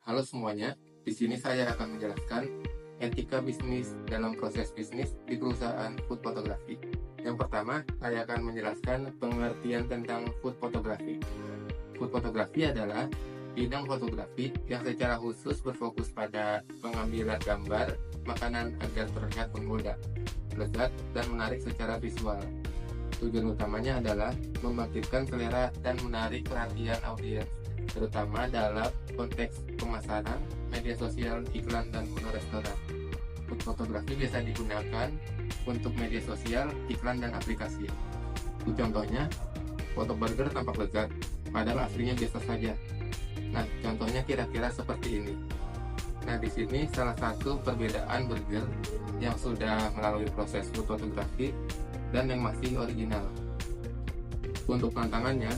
Halo semuanya, di sini saya akan menjelaskan etika bisnis dalam proses bisnis di perusahaan food photography. Yang pertama, saya akan menjelaskan pengertian tentang food photography. Food photography adalah bidang fotografi yang secara khusus berfokus pada pengambilan gambar makanan agar terlihat menggoda, lezat, dan menarik secara visual. Tujuan utamanya adalah membangkitkan selera dan menarik perhatian audiens, terutama dalam konteks pemasaran, media sosial, iklan, dan menu restoran. Food fotografi biasa digunakan untuk media sosial, iklan, dan aplikasi. Contohnya, foto burger tampak lezat, padahal aslinya biasa saja. Nah, contohnya kira-kira seperti ini. Nah, di sini salah satu perbedaan burger yang sudah melalui proses food fotografi dan yang masih original. Untuk tantangannya,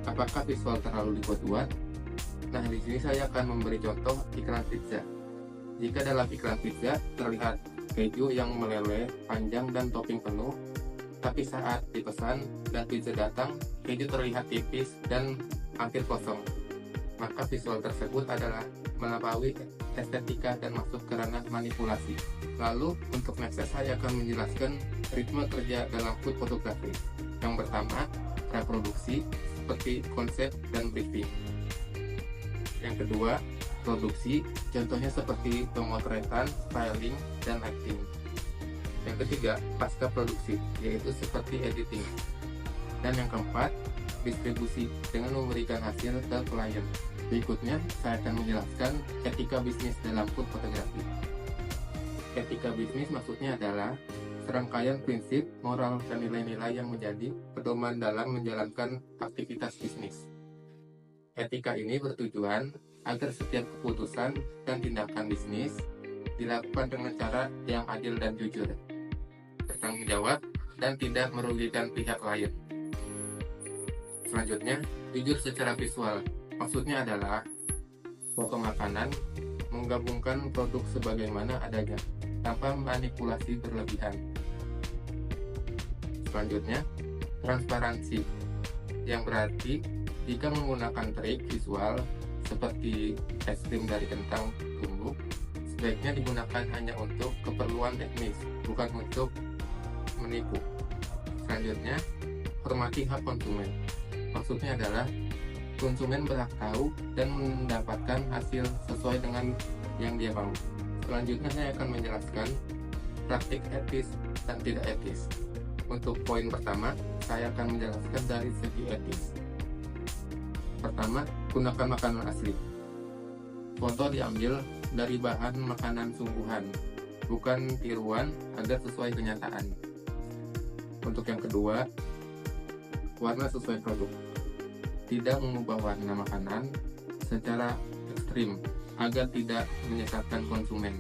apakah visual terlalu dibuat-buat? Nah, di sini saya akan memberi contoh iklan pizza. Jika dalam iklan pizza terlihat keju yang meleleh, panjang, dan topping penuh, tapi saat dipesan dan pizza datang, keju terlihat tipis dan hampir kosong, maka visual tersebut adalah melampaui estetika dan masuk ke ranah manipulasi. Lalu, untuk next saya akan menjelaskan ritme kerja dalam food photography. Yang pertama, reproduksi seperti konsep dan briefing. Yang kedua, produksi, contohnya seperti pemotretan, styling, dan lighting. Yang ketiga, pasca produksi, yaitu seperti editing. Dan yang keempat, distribusi dengan memberikan hasil ke klien. Berikutnya, saya akan menjelaskan etika bisnis dalam food photography. Etika bisnis maksudnya adalah serangkaian prinsip, moral, dan nilai-nilai yang menjadi pedoman dalam menjalankan aktivitas bisnis. Etika ini bertujuan agar setiap keputusan dan tindakan bisnis dilakukan dengan cara yang adil dan jujur, bertanggung jawab, dan tidak merugikan pihak lain. Selanjutnya, jujur secara visual. Maksudnya adalah foto makanan menggabungkan produk sebagaimana adanya tanpa manipulasi berlebihan. Selanjutnya, transparansi, yang berarti jika menggunakan trik visual seperti es krim dari kentang tumbuk, sebaiknya digunakan hanya untuk keperluan teknis, bukan untuk menipu. Selanjutnya, hormati hak konsumen. Maksudnya adalah konsumen berhak tahu dan mendapatkan hasil sesuai dengan yang dia mau. Selanjutnya saya akan menjelaskan praktik etis dan tidak etis. Untuk poin pertama, saya akan menjelaskan dari segi etis. Pertama, gunakan makanan asli. Foto diambil dari bahan makanan sungguhan, bukan tiruan agar sesuai kenyataan. Untuk yang kedua, warna sesuai produk. Tidak mengubah warna makanan secara ekstrim agar tidak menyesatkan konsumen.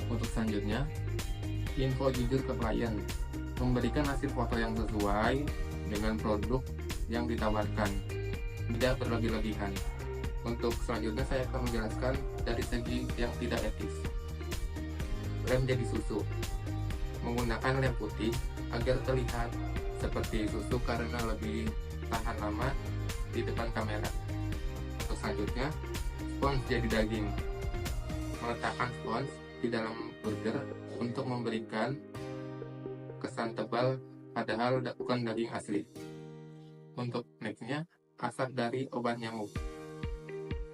Untuk selanjutnya, info jujur ke klien. Memberikan hasil foto yang sesuai dengan produk yang ditawarkan, tidak berlebih-lebihan. Untuk selanjutnya saya akan menjelaskan dari segi yang tidak etis. Lem jadi susu. Menggunakan lem putih agar terlihat seperti susu karena lebih tahan lama di depan kamera. Untuk selanjutnya, spons jadi daging. Meletakkan spons di dalam burger untuk memberikan kesan tebal padahal bukan daging asli. Untuk nextnya, asap dari obat nyamuk.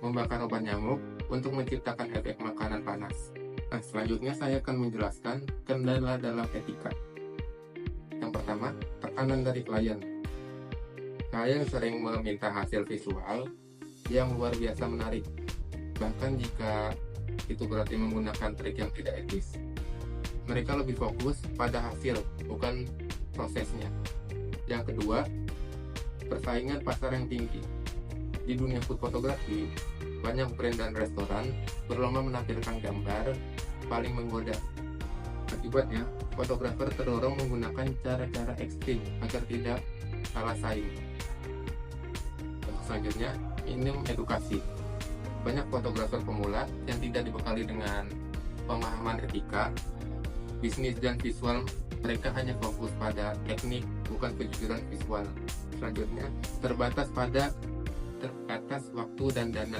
Membakar obat nyamuk untuk menciptakan efek makanan panas. Nah, selanjutnya saya akan menjelaskan kendala dalam etika. Yang pertama, tekanan dari klien. Klien sering meminta hasil visual yang luar biasa menarik, bahkan jika itu berarti menggunakan trik yang tidak etis. Mereka lebih fokus pada hasil, bukan prosesnya. Yang kedua, persaingan pasar yang tinggi. Di dunia food fotografi, banyak brand dan restoran berlomba menampilkan gambar paling menggoda. Akibatnya, fotografer terdorong menggunakan cara-cara ekstrim agar tidak kalah saing. Untuk selanjutnya, minim edukasi. Banyak fotografer pemula yang tidak dibekali dengan pemahaman etika, bisnis, dan visual. Mereka hanya fokus pada teknik, bukan kejujuran visual. Selanjutnya, terbatas waktu dan dana.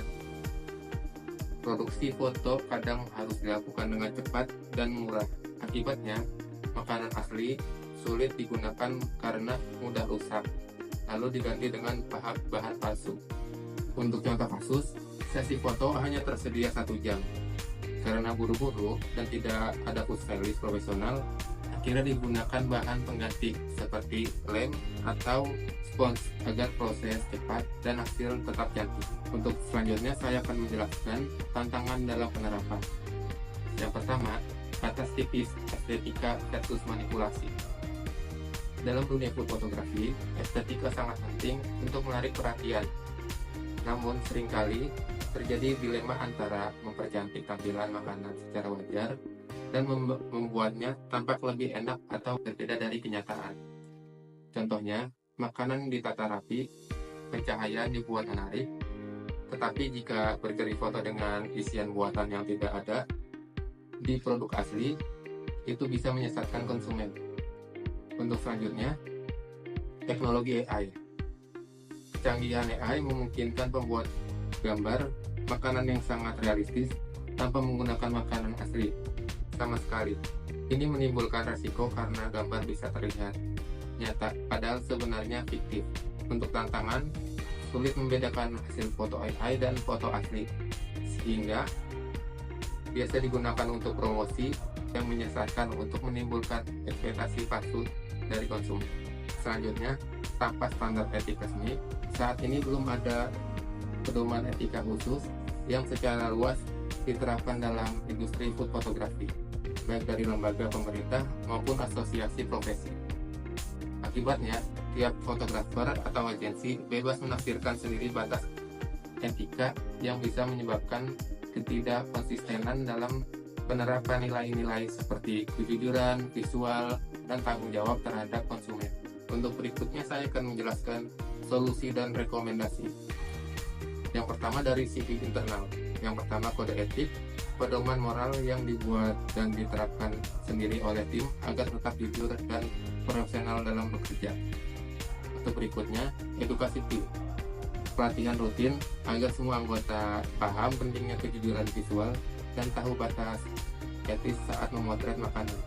Produksi foto kadang harus dilakukan dengan cepat dan murah. Akibatnya, makanan asli sulit digunakan karena mudah rusak, lalu diganti dengan bahan palsu. Untuk contoh kasus, sesi foto hanya tersedia 1 jam. Karena buru-buru dan tidak ada food stylist profesional, akhirnya digunakan bahan pengganti seperti lem atau spons agar proses cepat dan hasil tetap cantik. Untuk selanjutnya saya akan menjelaskan tantangan dalam penerapan. Yang pertama, batas tipis estetika versus manipulasi. Dalam dunia food fotografi, estetika sangat penting untuk menarik perhatian. Namun seringkali terjadi dilema antara mempercantik tampilan makanan secara wajar dan membuatnya tampak lebih enak atau berbeda dari kenyataan. Contohnya, makanan ditata rapi, pencahayaan dibuat menarik, tetapi jika bergeri foto dengan isian buatan yang tidak ada di produk asli, itu bisa menyesatkan konsumen. Untuk selanjutnya, teknologi AI. Kecanggihan AI memungkinkan pembuat gambar makanan yang sangat realistis tanpa menggunakan makanan asli sama sekali. Ini menimbulkan resiko karena gambar bisa terlihat nyata, padahal sebenarnya fiktif. Untuk tantangan, sulit membedakan hasil foto AI dan foto asli, sehingga biasa digunakan untuk promosi yang menyesatkan untuk menimbulkan ekspektasi palsu dari konsumen. Selanjutnya, tanpa standar etika resmi, saat ini belum ada pedoman etika khusus yang secara luas diterapkan dalam industri food fotografi, baik dari lembaga pemerintah maupun asosiasi profesi. Akibatnya, tiap fotografer atau agensi bebas menafsirkan sendiri batas etika yang bisa menyebabkan ketidakkonsistenan dalam penerapan nilai-nilai seperti kejujuran, visual, dan tanggung jawab terhadap konsumen. Untuk berikutnya saya akan menjelaskan solusi dan rekomendasi. Yang pertama dari sisi internal. Yang pertama kode etik, pedoman moral yang dibuat dan diterapkan sendiri oleh tim agar tetap jujur dan profesional dalam bekerja. Untuk berikutnya, edukasi tim. Pelatihan rutin agar semua anggota paham pentingnya kejujuran visual dan tahu batas etis saat memotret makanan.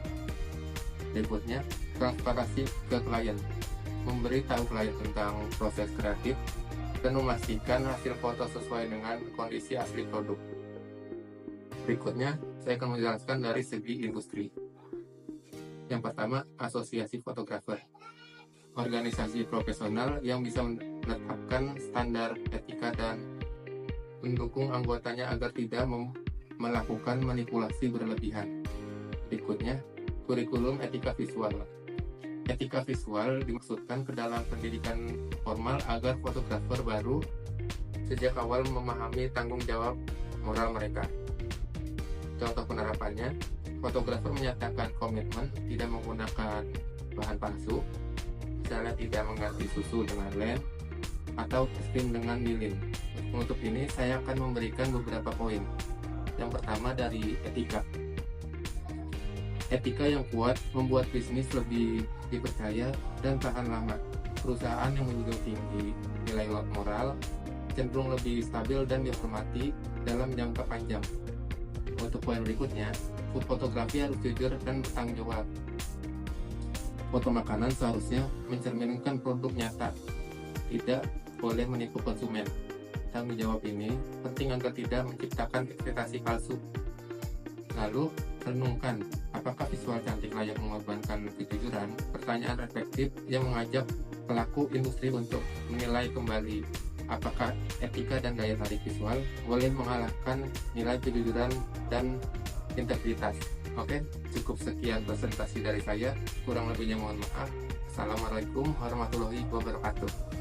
Berikutnya, transparansi ke klien. Memberi tahu klien tentang proses kreatif dan memastikan hasil foto sesuai dengan kondisi asli produk. Berikutnya, saya akan menjelaskan dari segi industri. Yang pertama, asosiasi fotografer. Organisasi profesional yang bisa menetapkan standar etika dan mendukung anggotanya agar tidak melakukan manipulasi berlebihan. Berikutnya, kurikulum etika visual. Etika visual dimaksudkan ke dalam pendidikan formal agar fotografer baru sejak awal memahami tanggung jawab moral mereka. Contoh penerapannya, fotografer menyatakan komitmen tidak menggunakan bahan palsu, misalnya tidak mengganti susu dengan lem atau es dengan lilin. Untuk ini saya akan memberikan beberapa poin. Yang pertama dari etika. Etika yang kuat membuat bisnis lebih dipercaya dan tahan lama. Perusahaan yang menjunjung tinggi nilai moral cenderung lebih stabil dan dihormati dalam jangka panjang. Untuk poin berikutnya, food fotografi harus jujur dan bertanggung jawab. Foto makanan seharusnya mencerminkan produk nyata, tidak boleh menipu konsumen. Tanggung jawab ini penting agar tidak menciptakan ekspektasi palsu. Lalu, renungkan, apakah visual cantik layak mengorbankan kejujuran? Pertanyaan reflektif yang mengajak pelaku industri untuk menilai kembali apakah etika dan daya tarik visual boleh mengalahkan nilai kejujuran dan integritas. Oke, cukup sekian presentasi dari saya. Kurang lebihnya mohon maaf. Assalamualaikum warahmatullahi wabarakatuh.